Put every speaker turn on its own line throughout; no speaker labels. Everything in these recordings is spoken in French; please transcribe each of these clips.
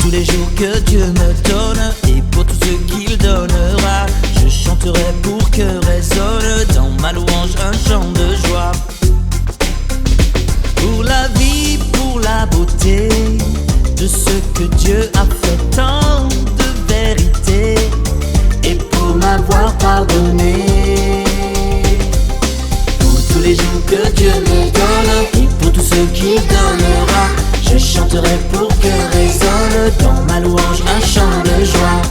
tous les jours que Dieu me donne et pour tout ce qu'il donnera. Je chanterai pour que résonne dans ma louange un chant de joie. Pour la vie, pour la beauté de ce que Dieu a fait, tant de vérité, et pour m'avoir pardonné. Pour tous les jours que Dieu me donne et pour tout ce qu'il donnera, je chanterai pour que résonne dans ma louange un chant de joie.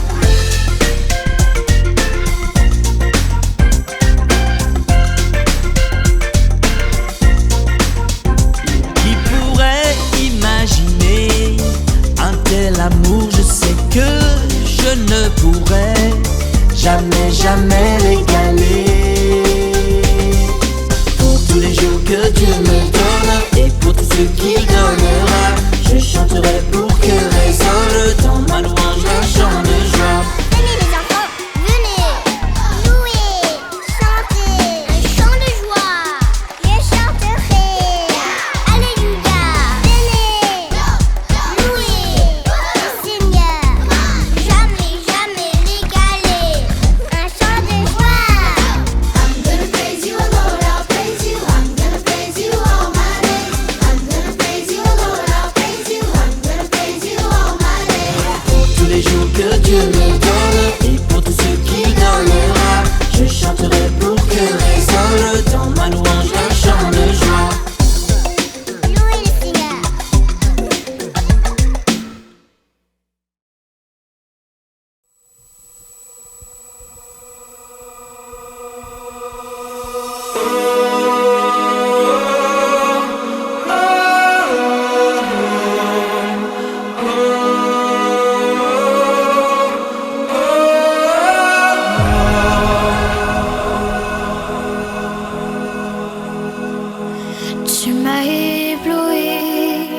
Qui pourrait imaginer un tel amour? Je sais que je ne pourrais jamais, jamais l'égaler. Pour tous les jours que Dieu me donne et pour tout ce qu'il donnera, je chanterai pour que résonne dans ma louange un chant de joie.
Venez les enfants, venez louer, chanter un chant de joie. Je chanterai, alléluia. Venez louer le Seigneur, jamais, jamais l'égaler. Un chant de joie. I'm gonna praise you, Lord, I'll praise you. I'm gonna praise you all my days. I'm gonna praise you, Lord, I'll praise you. I'm gonna praise you all my days.
Pour tous les jours que Dieu me donne et pour tout ce qu'il donnera, je chanterai pour que résonne dans ma louange un chant de joie.
Louez le Seigneur.
Tu m'as ébloui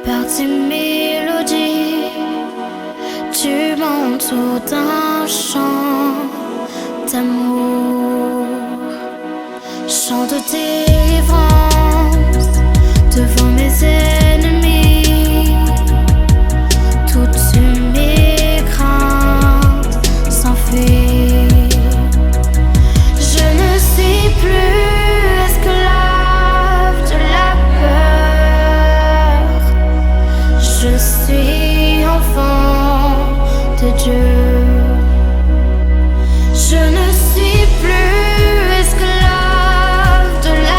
par tes mélodies. Tu m'entoures d'un chant d'amour, chant de délivrance devant mes ennemis. Toutes mes craintes s'enfuient. Je ne suis plus esclave de la peur. Je suis enfant de Dieu. Je ne suis plus esclave de la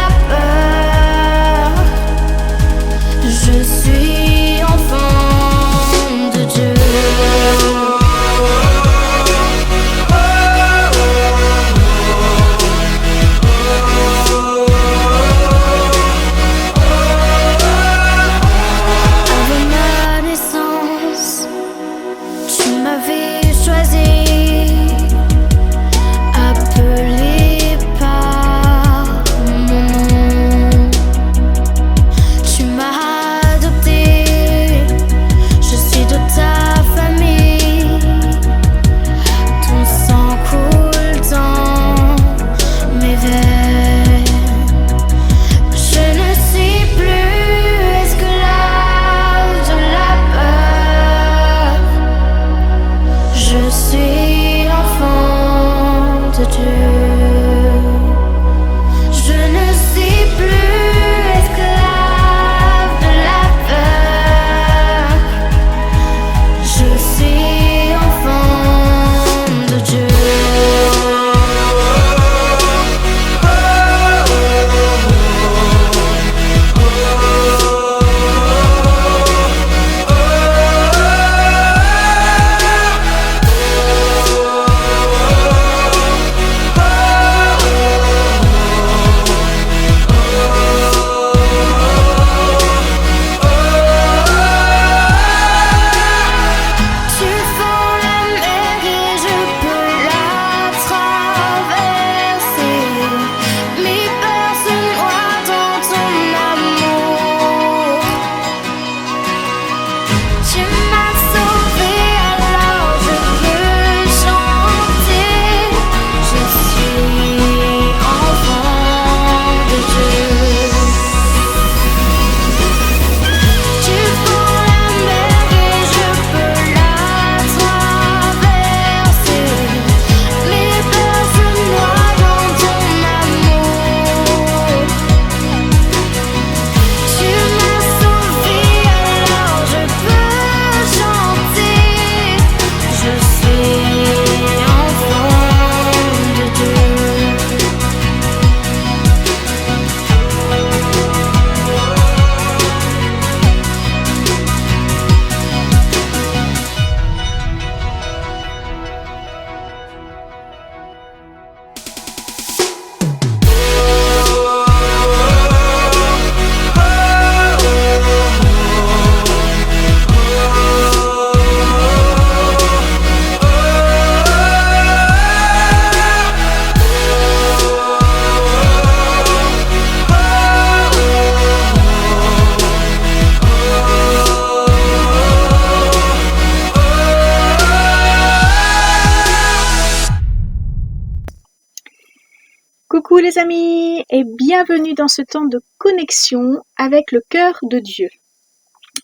les amis et bienvenue dans ce temps de connexion avec le cœur de Dieu.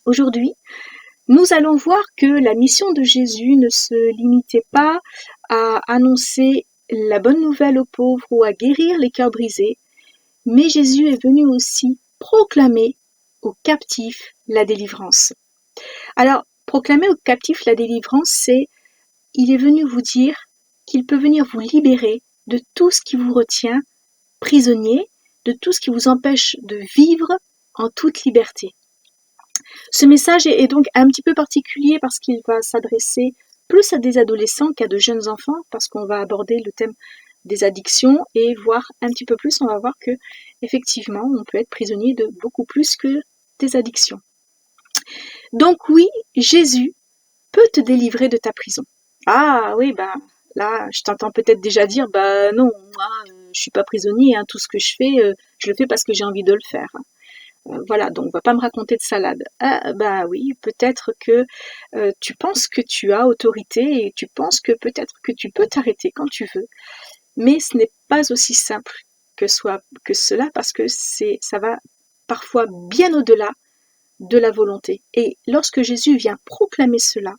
Aujourd'hui, nous allons voir que la mission de Jésus ne se limitait pas à annoncer la bonne nouvelle aux pauvres ou à guérir les cœurs brisés, mais Jésus est venu aussi proclamer aux captifs la délivrance. Alors, proclamer aux captifs la délivrance, c'est il est venu vous dire qu'il peut venir vous libérer de tout ce qui vous retient prisonnier, de tout ce qui vous empêche de vivre en toute liberté. Ce message est donc un petit peu particulier parce qu'il va s'adresser plus à des adolescents qu'à de jeunes enfants, parce qu'on va aborder le thème des addictions et voir un petit peu plus, on va voir que effectivement on peut être prisonnier de beaucoup plus que des addictions. Donc oui, Jésus peut te délivrer de ta prison. Ah oui, là, je t'entends peut-être déjà dire, non, moi, je suis pas prisonnier, hein, tout ce que je fais, je le fais parce que j'ai envie de le faire. Voilà, donc va pas me raconter de salade. Ah, oui, peut-être que tu penses que tu as autorité et tu penses que peut-être que tu peux t'arrêter quand tu veux, mais ce n'est pas aussi simple que cela parce que ça va parfois bien au-delà de la volonté. Et lorsque Jésus vient proclamer cela,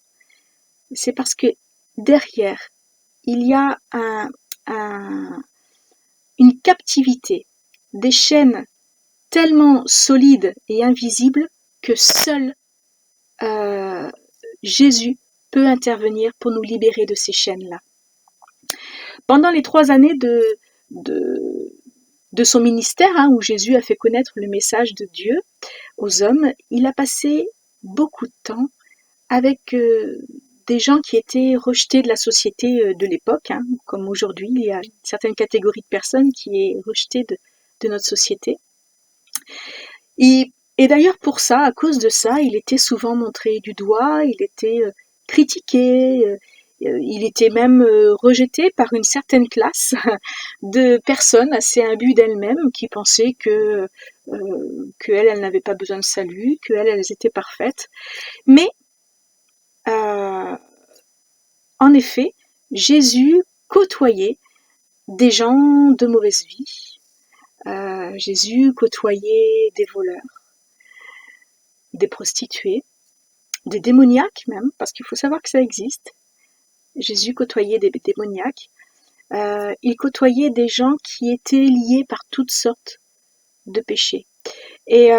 c'est parce que derrière, il y a une captivité, des chaînes tellement solides et invisibles que seul Jésus peut intervenir pour nous libérer de ces chaînes-là. Pendant les 3 années de son ministère, où Jésus a fait connaître le message de Dieu aux hommes, il a passé beaucoup de temps avec des gens qui étaient rejetés de la société de l'époque, comme aujourd'hui, il y a une certaine catégorie de personnes qui est rejetée de notre société. Et d'ailleurs pour ça, à cause de ça, il était souvent montré du doigt, il était critiqué, il était même rejeté par une certaine classe de personnes assez imbues d'elles-mêmes qui pensaient qu'elles n'avaient pas besoin de salut, qu'elles étaient parfaites. Mais en effet, Jésus côtoyait des gens de mauvaise vie. Jésus côtoyait des voleurs, des prostituées, des démoniaques même, parce qu'il faut savoir que ça existe. Jésus côtoyait des démoniaques. Il côtoyait des gens qui étaient liés par toutes sortes de péchés. Et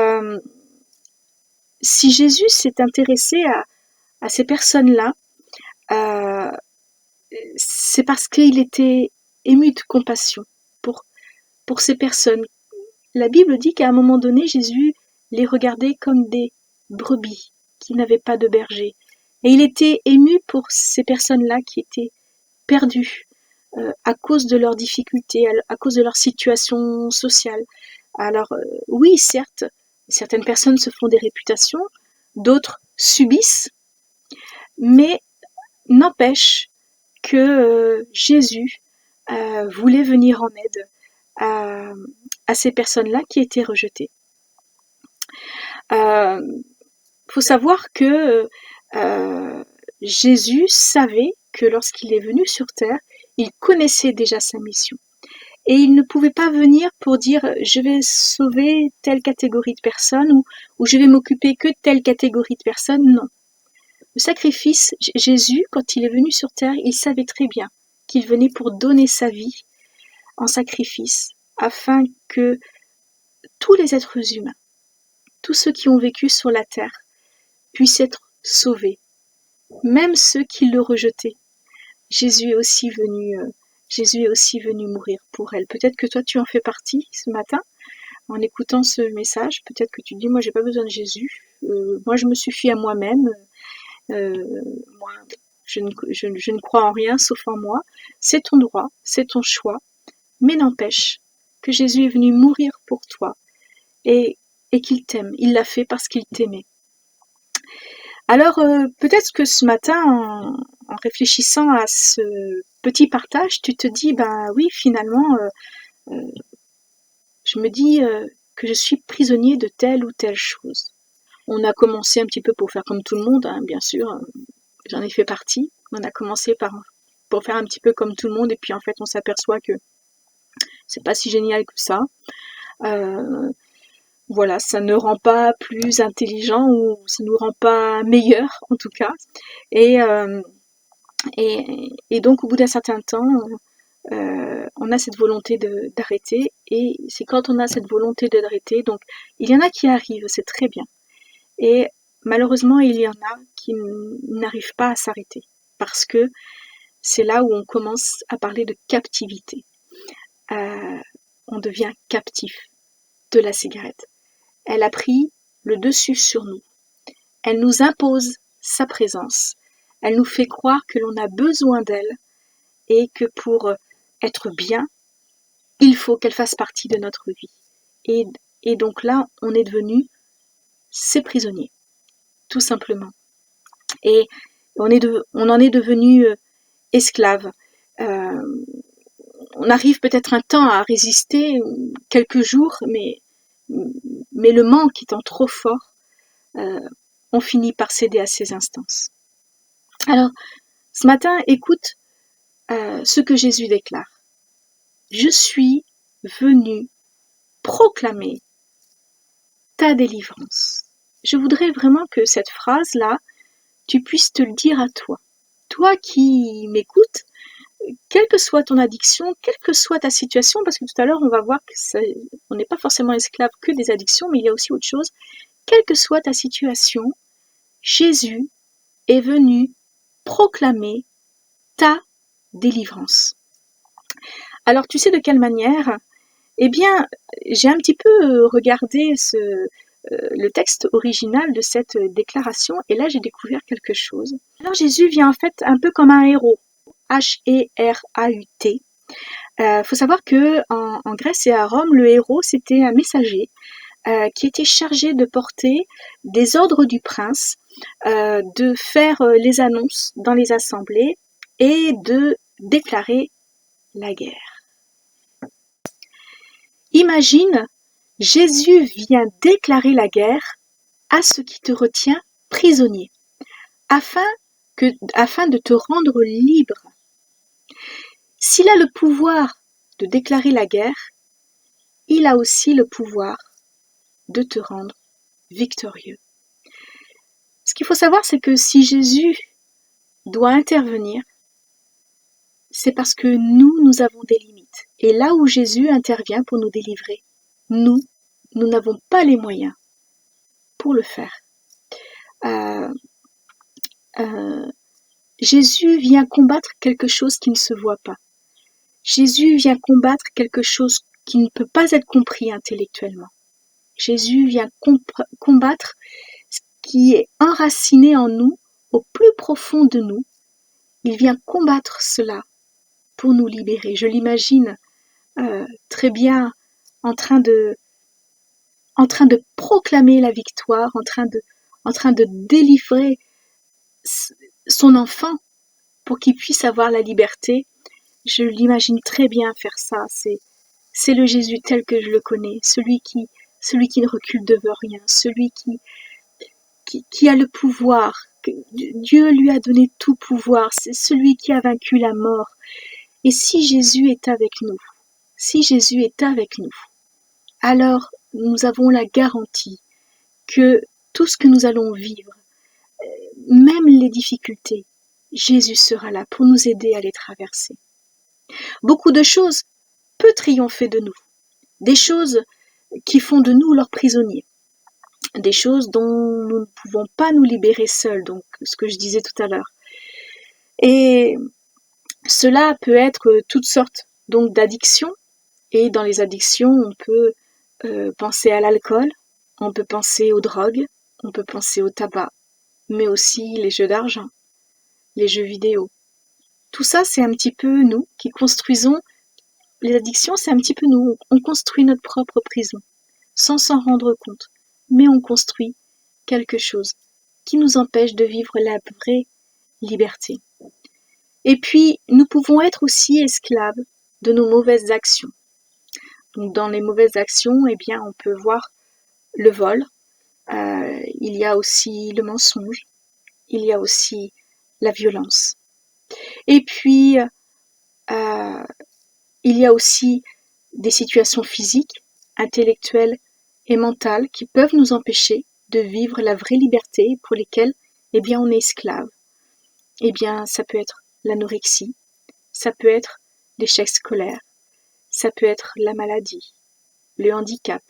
si Jésus s'est intéressé à ces personnes-là, c'est parce qu'il était ému de compassion pour ces personnes. La Bible dit qu'à un moment donné, Jésus les regardait comme des brebis qui n'avaient pas de berger. Et il était ému pour ces personnes-là qui étaient perdues à cause de leurs difficultés, à cause de leur situation sociale. Alors oui, certes, certaines personnes se font des réputations, d'autres subissent, mais n'empêche que Jésus voulait venir en aide à ces personnes-là qui étaient rejetées. Faut savoir que Jésus savait que lorsqu'il est venu sur terre, il connaissait déjà sa mission. Et il ne pouvait pas venir pour dire « je vais sauver telle catégorie de personnes » ou « je vais m'occuper que de telle catégorie de personnes ». Non. Le sacrifice, Jésus, quand il est venu sur terre, il savait très bien qu'il venait pour donner sa vie en sacrifice, afin que tous les êtres humains, tous ceux qui ont vécu sur la terre, puissent être sauvés, même ceux qui le rejetaient. Jésus est aussi venu mourir pour elle. Peut-être que toi tu en fais partie ce matin, en écoutant ce message, peut-être que tu te dis moi j'ai pas besoin de Jésus, moi je me suffis à moi-même, moi je ne crois en rien sauf en moi. C'est ton droit, c'est ton choix, mais n'empêche que Jésus est venu mourir pour toi et qu'il t'aime. Il l'a fait parce qu'il t'aimait. Alors peut-être que ce matin, en réfléchissant à ce petit partage, tu te dis, oui, finalement, je me dis que je suis prisonnier de telle ou telle chose. On a commencé un petit peu pour faire comme tout le monde, bien sûr, j'en ai fait partie. On a commencé pour faire un petit peu comme tout le monde, et puis en fait on s'aperçoit que c'est pas si génial que ça. Voilà, ça ne rend pas plus intelligent ou ça nous rend pas meilleur en tout cas. Et, et donc au bout d'un certain temps, on a cette volonté d'arrêter, et c'est quand on a cette volonté d'arrêter, donc il y en a qui arrivent, c'est très bien, et malheureusement il y en a qui n'arrivent pas à s'arrêter, parce que c'est là où on commence à parler de captivité. On devient captif de la cigarette. Elle a pris le dessus sur nous. Elle nous impose sa présence. Elle nous fait croire que l'on a besoin d'elle et que pour être bien, il faut qu'elle fasse partie de notre vie. Et donc là, on est devenu ses prisonniers, tout simplement. Et on en est devenu esclave. On arrive peut-être un temps à résister, quelques jours, mais le manque étant trop fort, on finit par céder à ces instances. Alors, ce matin, écoute ce que Jésus déclare. Je suis venu proclamer ta délivrance. Je voudrais vraiment que cette phrase-là, tu puisses te le dire à toi. Toi qui m'écoutes, quelle que soit ton addiction, quelle que soit ta situation, parce que tout à l'heure on va voir qu'on n'est pas forcément esclave que des addictions, mais il y a aussi autre chose. Quelle que soit ta situation, Jésus est venu proclamer ta délivrance. Alors tu sais de quelle manière? Eh bien, j'ai un petit peu regardé le texte original de cette déclaration, et là j'ai découvert quelque chose. Alors Jésus vient en fait un peu comme un héros, H-E-R-A-U-T. Faut savoir que en Grèce et à Rome, le héros c'était un messager qui était chargé de porter des ordres du prince, de faire les annonces dans les assemblées et de déclarer la guerre. Imagine, Jésus vient déclarer la guerre à ce qui te retient prisonnier, afin de te rendre libre. S'il a le pouvoir de déclarer la guerre, il a aussi le pouvoir de te rendre victorieux. Ce qu'il faut savoir, c'est que si Jésus doit intervenir, c'est parce que nous avons des limites. Et là où Jésus intervient pour nous délivrer, nous n'avons pas les moyens pour le faire. Jésus vient combattre quelque chose qui ne se voit pas. Jésus vient combattre quelque chose qui ne peut pas être compris intellectuellement. Jésus vient combattre ce qui est enraciné en nous, au plus profond de nous. Il vient combattre cela pour nous libérer. Je l'imagine très bien en train de proclamer la victoire, en train de délivrer son enfant pour qu'il puisse avoir la liberté. Je l'imagine très bien faire ça. C'est le Jésus tel que je le connais, celui qui ne recule devant rien, celui qui a le pouvoir. Dieu lui a donné tout pouvoir, c'est celui qui a vaincu la mort. Et si Jésus est avec nous, alors nous avons la garantie que tout ce que nous allons vivre, même les difficultés, Jésus sera là pour nous aider à les traverser. Beaucoup de choses peuvent triompher de nous, des choses qui font de nous leurs prisonniers, des choses dont nous ne pouvons pas nous libérer seuls, donc ce que je disais tout à l'heure. Et cela peut être toutes sortes donc d'addictions, et dans les addictions on peut penser à l'alcool, on peut penser aux drogues, on peut penser au tabac, mais aussi les jeux d'argent, les jeux vidéo. Tout ça, c'est un petit peu nous qui construisons. Les addictions, c'est un petit peu nous. On construit notre propre prison, sans s'en rendre compte. Mais on construit quelque chose qui nous empêche de vivre la vraie liberté. Et puis, nous pouvons être aussi esclaves de nos mauvaises actions. Donc, dans les mauvaises actions, eh bien, on peut voir le vol. Il y a aussi le mensonge. Il y a aussi la violence. Et puis, il y a aussi des situations physiques, intellectuelles et mentales qui peuvent nous empêcher de vivre la vraie liberté pour lesquelles, eh bien, on est esclave. Eh bien, ça peut être l'anorexie, ça peut être l'échec scolaire, ça peut être la maladie, le handicap,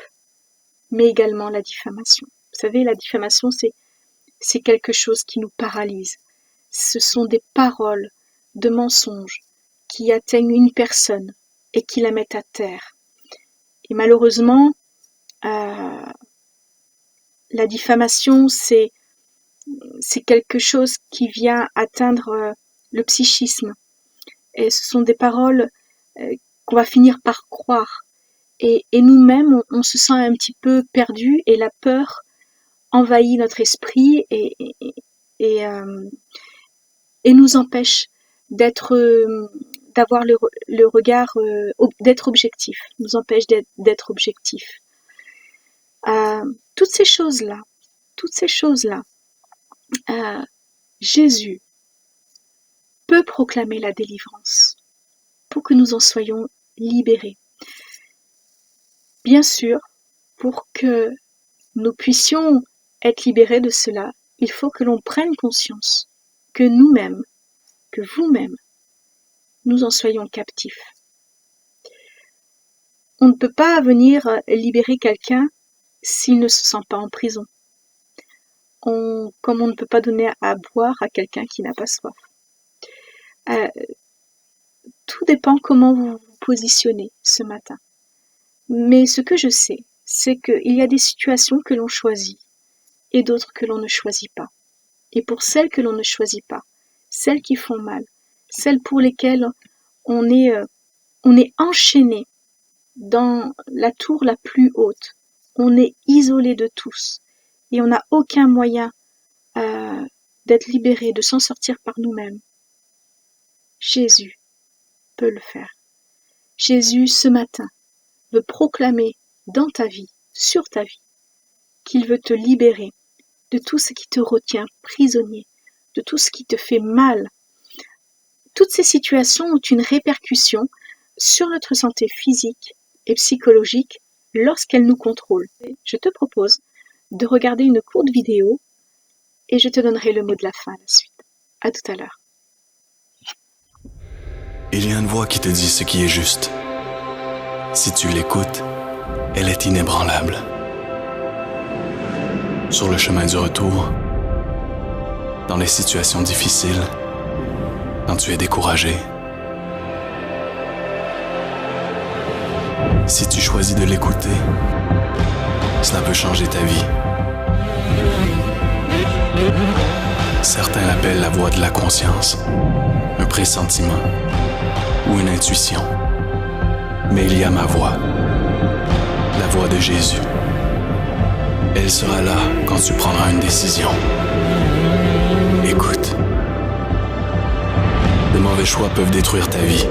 mais également la diffamation. Vous savez, la diffamation, c'est quelque chose qui nous paralyse. Ce sont des paroles de mensonges qui atteignent une personne et qui la mettent à terre. Et malheureusement, la diffamation, c'est quelque chose qui vient atteindre le psychisme. Et ce sont des paroles qu'on va finir par croire. Et nous-mêmes, on se sent un petit peu perdu et la peur envahit notre esprit et nous empêche d'avoir le regard, d'être objectif, nous empêche d'être objectif. Toutes ces choses-là, Jésus peut proclamer la délivrance pour que nous en soyons libérés. Bien sûr, pour que nous puissions être libérés de cela, il faut que l'on prenne conscience que nous-mêmes, que vous-même, nous en soyons captifs. On ne peut pas venir libérer quelqu'un s'il ne se sent pas en prison. Comme on ne peut pas donner à boire à quelqu'un qui n'a pas soif. Tout dépend comment vous vous positionnez ce matin. Mais ce que je sais, c'est qu'il y a des situations que l'on choisit et d'autres que l'on ne choisit pas. Et pour celles que l'on ne choisit pas, celles qui font mal, celles pour lesquelles on est enchaîné dans la tour la plus haute, on est isolé de tous et on n'a aucun moyen d'être libéré, de s'en sortir par nous-mêmes. Jésus peut le faire. Jésus, ce matin, veut proclamer dans ta vie, sur ta vie, qu'il veut te libérer de tout ce qui te retient prisonnier, de tout ce qui te fait mal. Toutes ces situations ont une répercussion sur notre santé physique et psychologique lorsqu'elles nous contrôlent. Je te propose de regarder une courte vidéo et je te donnerai le mot de la fin à la suite. À tout à l'heure.
Il y a une voix qui te dit ce qui est juste. Si tu l'écoutes, elle est inébranlable. Sur le chemin du retour, dans les situations difficiles, quand tu es découragé, si tu choisis de l'écouter, cela peut changer ta vie. Certains l'appellent la voix de la conscience, un pressentiment ou une intuition. Mais il y a ma voix, la voix de Jésus. Elle sera là quand tu prendras une décision. Écoute. De mauvais choix peuvent détruire ta vie.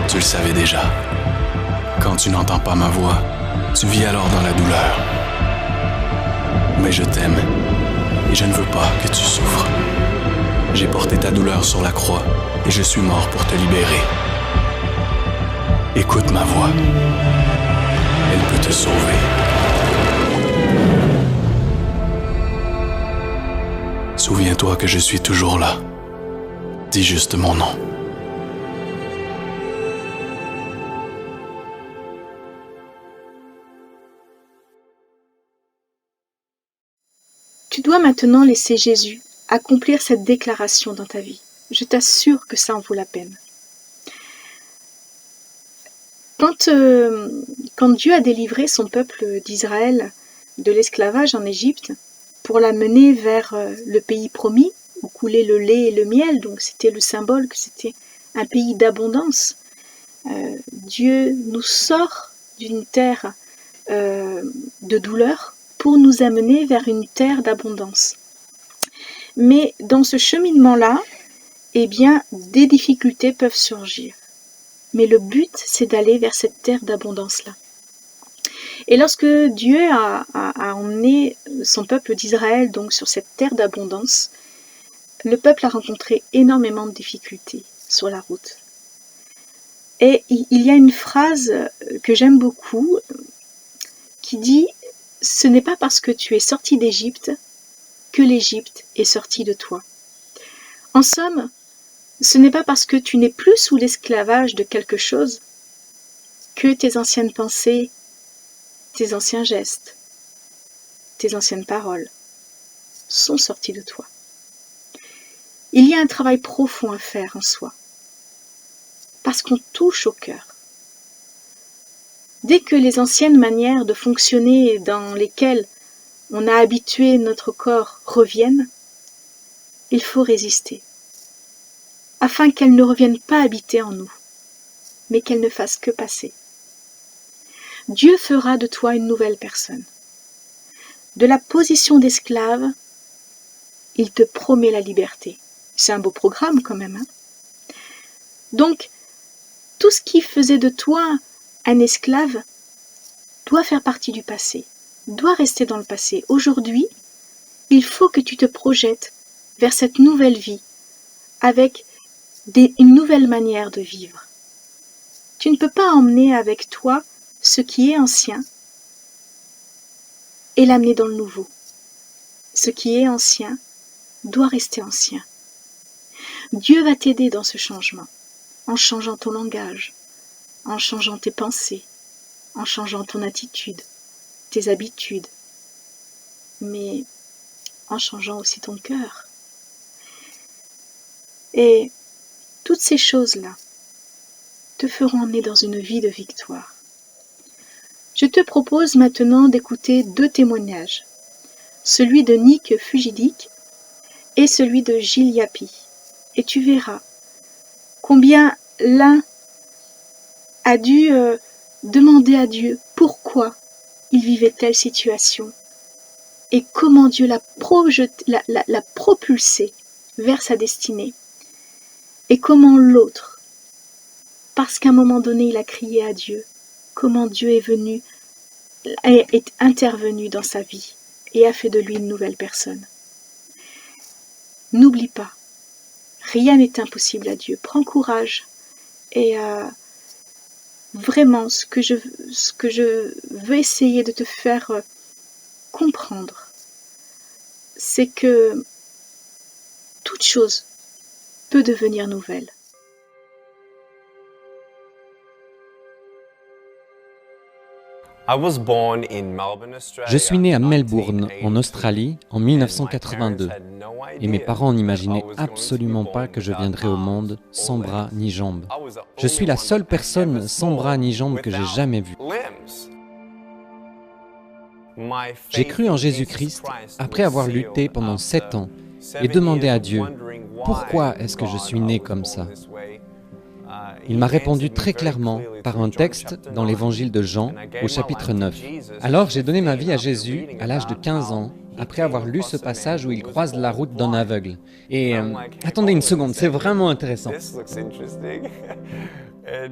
Tu le savais déjà. Quand tu n'entends pas ma voix, tu vis alors dans la douleur. Mais je t'aime et je ne veux pas que tu souffres. J'ai porté ta douleur sur la croix et je suis mort pour te libérer. Écoute ma voix. Elle peut te sauver. Souviens-toi que je suis toujours là. Dis juste mon nom.
Tu dois maintenant laisser Jésus accomplir cette déclaration dans ta vie. Je t'assure que ça en vaut la peine. Quand Dieu a délivré son peuple d'Israël de l'esclavage en Égypte pour l'amener vers le pays promis où coulait le lait et le miel, donc c'était le symbole que c'était un pays d'abondance, Dieu nous sort d'une terre de douleur pour nous amener vers une terre d'abondance. Mais dans ce cheminement-là, eh bien, des difficultés peuvent surgir. Mais le but, c'est d'aller vers cette terre d'abondance-là. Et lorsque Dieu a emmené son peuple d'Israël donc sur cette terre d'abondance, le peuple a rencontré énormément de difficultés sur la route. Et il y a une phrase que j'aime beaucoup qui dit « Ce n'est pas parce que tu es sorti d'Égypte que l'Égypte est sortie de toi. » En somme, ce n'est pas parce que tu n'es plus sous l'esclavage de quelque chose que tes anciennes pensées, tes anciens gestes, tes anciennes paroles sont sorties de toi. Il y a un travail profond à faire en soi, parce qu'on touche au cœur. Dès que les anciennes manières de fonctionner dans lesquelles on a habitué notre corps reviennent, il faut résister, afin qu'elles ne reviennent pas habiter en nous, mais qu'elles ne fassent que passer. Dieu fera de toi une nouvelle personne. De la position d'esclave, il te promet la liberté. C'est un beau programme quand même, hein? Donc, tout ce qui faisait de toi un esclave doit faire partie du passé, doit rester dans le passé. Aujourd'hui, il faut que tu te projettes vers cette nouvelle vie, avec une nouvelle manière de vivre. Tu ne peux pas emmener avec toi ce qui est ancien et l'amener dans le nouveau. Ce qui est ancien doit rester ancien. Dieu va t'aider dans ce changement, en changeant ton langage, en changeant tes pensées, en changeant ton attitude, tes habitudes, mais en changeant aussi ton cœur. Et toutes ces choses-là te feront emmener dans une vie de victoire. Je te propose maintenant d'écouter 2 témoignages, celui de Nick Fugidic et celui de Gilles Yapi. Et tu verras combien l'un a dû demander à Dieu pourquoi il vivait telle situation et comment Dieu l'a propulsé vers sa destinée. Et comment l'autre, parce qu'à un moment donné il a crié à Dieu, comment Dieu est intervenu dans sa vie et a fait de lui une nouvelle personne. N'oublie pas, rien n'est impossible à Dieu. Prends courage et vraiment ce que je veux essayer de te faire comprendre, c'est que toute chose peut devenir nouvelle.
Je suis né à Melbourne, en Australie, en 1982, et mes parents n'imaginaient absolument pas que je viendrais au monde sans bras ni jambes. Je suis la seule personne sans bras ni jambes que j'ai jamais vue. J'ai cru en Jésus-Christ après avoir lutté pendant 7 ans et demandé à Dieu, pourquoi est-ce que je suis né comme ça ? Il m'a répondu très clairement par un texte dans l'évangile de Jean au chapitre 9. Alors j'ai donné ma vie à Jésus à l'âge de 15 ans, après avoir lu ce passage où il croise la route d'un aveugle. Et attendez une seconde, c'est vraiment intéressant.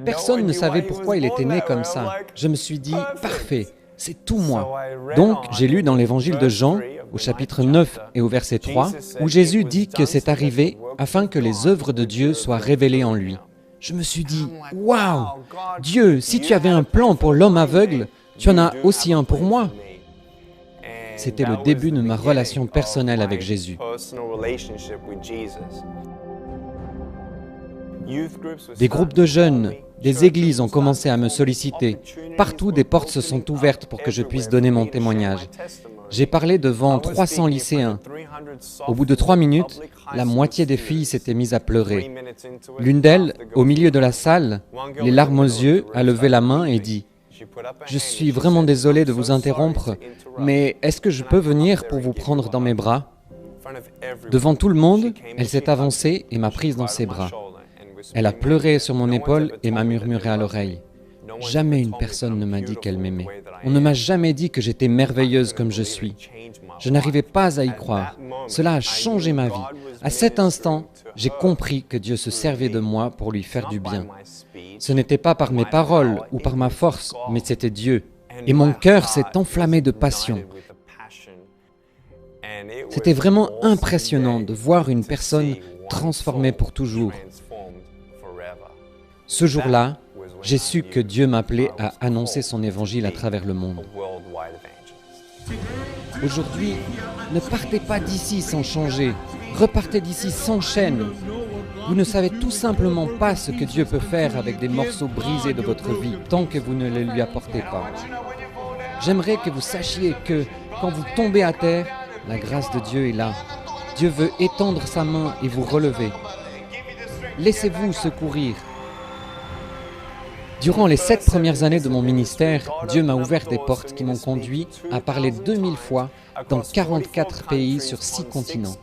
Personne ne savait pourquoi il était né comme ça. Je me suis dit, parfait, c'est tout moi. Donc j'ai lu dans l'évangile de Jean au chapitre 9 et au verset 3, où Jésus dit que c'est arrivé afin que les œuvres de Dieu soient révélées en lui. Je me suis dit, waouh, Dieu, si tu avais un plan pour l'homme aveugle, tu en as aussi un pour moi. C'était le début de ma relation personnelle avec Jésus. Des groupes de jeunes, des églises ont commencé à me solliciter. Partout, des portes se sont ouvertes pour que je puisse donner mon témoignage. J'ai parlé devant 300 lycéens. Au bout de 3 minutes, la moitié des filles s'étaient mises à pleurer. L'une d'elles, au milieu de la salle, les larmes aux yeux, a levé la main et dit « Je suis vraiment désolée de vous interrompre, mais est-ce que je peux venir pour vous prendre dans mes bras ?» Devant tout le monde, elle s'est avancée et m'a prise dans ses bras. Elle a pleuré sur mon épaule et m'a murmuré à l'oreille. Jamais une personne ne m'a dit qu'elle m'aimait. On ne m'a jamais dit que j'étais merveilleuse comme je suis. Je n'arrivais pas à y croire. Cela a changé ma vie. À cet instant, j'ai compris que Dieu se servait de moi pour lui faire du bien. Ce n'était pas par mes paroles ou par ma force, mais c'était Dieu. Et mon cœur s'est enflammé de passion. C'était vraiment impressionnant de voir une personne transformée pour toujours. Ce jour-là, j'ai su que Dieu m'appelait à annoncer son évangile à travers le monde. Aujourd'hui, ne partez pas d'ici sans changer. Repartez d'ici sans chaîne. Vous ne savez tout simplement pas ce que Dieu peut faire avec des morceaux brisés de votre vie tant que vous ne les lui apportez pas. J'aimerais que vous sachiez que quand vous tombez à terre, la grâce de Dieu est là. Dieu veut étendre sa main et vous relever. Laissez-vous secourir. Durant les 7 premières années de mon ministère, Dieu m'a ouvert des portes qui m'ont conduit à parler 2000 fois dans 44 pays sur 6 continents.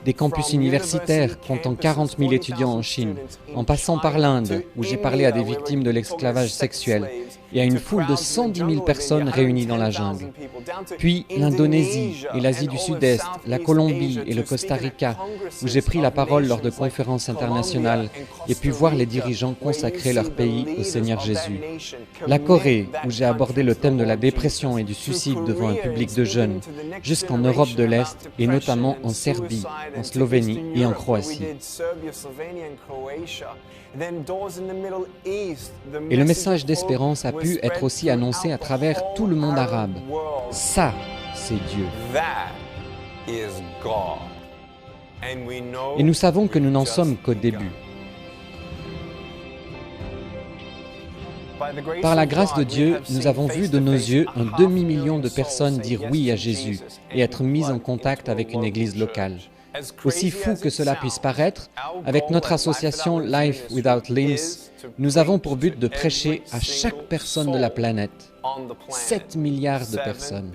Des campus universitaires comptant 40 000 étudiants en Chine, en passant par l'Inde, où j'ai parlé à des victimes de l'esclavage sexuel, et à une foule de 110 000 personnes réunies dans la jungle. Puis l'Indonésie et l'Asie du Sud-Est, la Colombie et le Costa Rica, où j'ai pris la parole lors de conférences internationales et pu voir les dirigeants consacrer leur pays au Seigneur Jésus. La Corée, où j'ai abordé le thème de la dépression et du suicide devant un public de jeunes, jusqu'en Europe de l'Est et notamment en Serbie, en Slovénie et en Croatie. Et le message d'espérance a pu être aussi annoncé à travers tout le monde arabe. Ça, c'est Dieu. Et nous savons que nous n'en sommes qu'au début. Par la grâce de Dieu, nous avons vu de nos yeux un demi-million de personnes dire oui à Jésus et être mises en contact avec une église locale. Aussi fou que cela puisse paraître, avec notre association Life Without Limbs, nous avons pour but de prêcher à chaque personne de la planète, 7 milliards de personnes.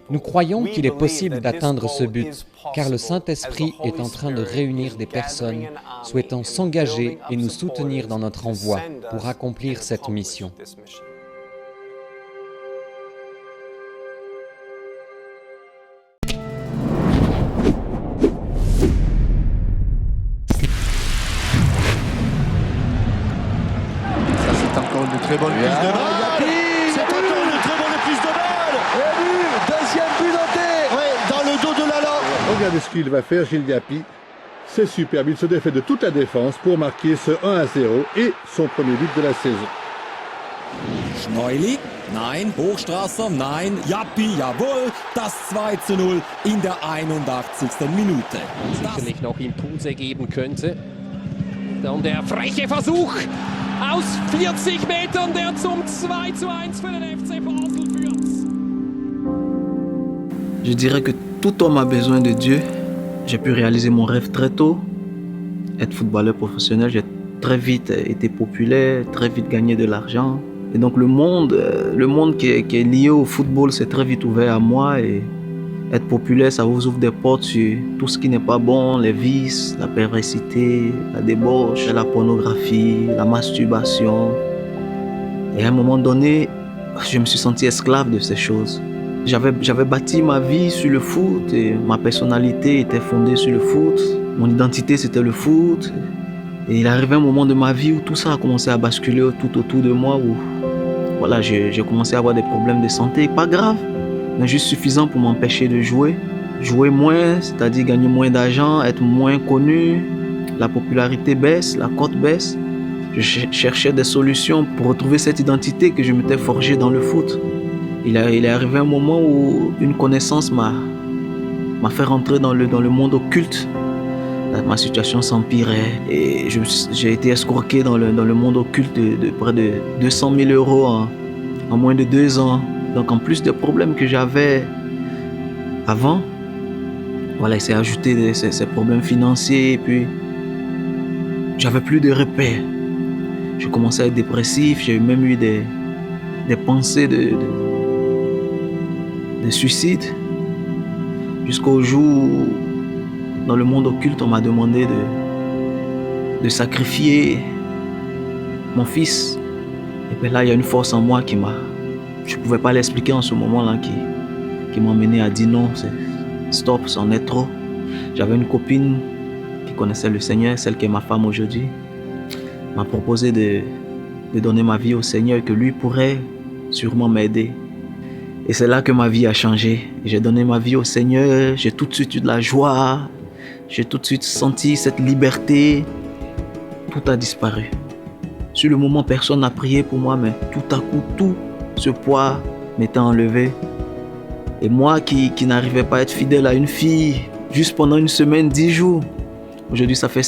Nous croyons qu'il est possible d'atteindre ce but, car le Saint-Esprit est en train de réunir des personnes souhaitant s'engager et nous soutenir dans notre envoi pour accomplir cette mission.
Très bonne prise de balle. C'est encore une très bonne prise de balle. Et but, deuxième but noté. Oui, dans le dos de Lala.
Regardez ce qu'il va faire, Gilles Diaby. C'est superbe. Il se défait de toute la défense pour marquer ce 1-0 et son premier but de la saison.
Schneuli, nein. Hochstrasser, nein. Diaby, jawohl. Das 2:0 in der 81. Minute.
Sicherlich noch Impulse geben könnte. Dann der freche Versuch. Aus 40 Metern, der zum 2:1 für den FC Basel führt.
Je dirais que tout homme a besoin de Dieu. J'ai pu réaliser mon rêve très tôt, être footballeur professionnel. J'ai très vite été populaire, très vite gagné de l'argent. Et donc le monde qui est lié au football s'est très vite ouvert à moi. Et être populaire, ça vous ouvre des portes sur tout ce qui n'est pas bon, les vices, la perversité, la débauche, la pornographie, la masturbation. Et à un moment donné, je me suis senti esclave de ces choses. J'avais bâti ma vie sur le foot et ma personnalité était fondée sur le foot. Mon identité, c'était le foot. Et il arrivait un moment de ma vie où tout ça a commencé à basculer tout autour de moi, où voilà, j'ai commencé à avoir des problèmes de santé, pas grave, mais juste suffisant pour m'empêcher de jouer. Jouer moins, c'est-à-dire gagner moins d'argent, être moins connu. La popularité baisse, la cote baisse. Je cherchais des solutions pour retrouver cette identité que je m'étais forgée dans le foot. Il est arrivé un moment où une connaissance m'a fait rentrer dans le monde occulte. Ma situation s'empirait et j'ai été escroqué dans le monde occulte de près de 200 000 euros en moins de 2 ans. Donc en plus des problèmes que j'avais avant, voilà, il s'est ajouté ces problèmes financiers et puis j'avais plus de repères. Je commençais à être dépressif, j'ai même eu des pensées de suicide. Jusqu'au jour où, dans le monde occulte, on m'a demandé de sacrifier mon fils. Et puis là, il y a une force en moi je ne pouvais pas l'expliquer en ce moment-là, qui m'a mené à dire non, stop, c'en est trop. J'avais une copine qui connaissait le Seigneur, celle qui est ma femme aujourd'hui, m'a proposé de donner ma vie au Seigneur, que lui pourrait sûrement m'aider. Et c'est là que ma vie a changé. J'ai donné ma vie au Seigneur, j'ai tout de suite eu de la joie, j'ai tout de suite senti cette liberté. Tout a disparu. Sur le moment, personne n'a prié pour moi, mais tout à coup, tout ce poids m'était enlevé. Et moi qui n'arrivais pas à être fidèle à une fille, juste pendant une semaine, 10 jours. Aujourd'hui, ça fait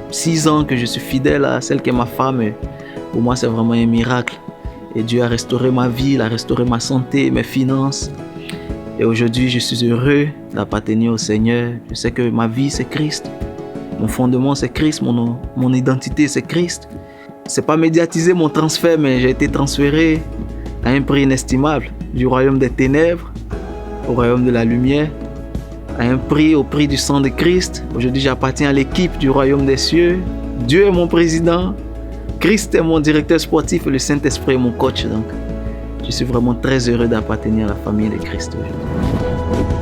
6 ans que je suis fidèle à celle qui est ma femme. Et pour moi, c'est vraiment un miracle. Et Dieu a restauré ma vie, il a restauré ma santé, mes finances. Et aujourd'hui, je suis heureux d'appartenir au Seigneur. Je sais que ma vie, c'est Christ. Mon fondement, c'est Christ. Mon identité, c'est Christ. C'est pas médiatisé mon transfert, mais j'ai été transféré à un prix inestimable. Du royaume des ténèbres au royaume de la lumière. À un prix, au prix du sang de Christ. Aujourd'hui, j'appartiens à l'équipe du royaume des cieux. Dieu est mon président. Christ est mon directeur sportif et le Saint-Esprit est mon coach. Donc, je suis vraiment très heureux d'appartenir à la famille de Christ aujourd'hui.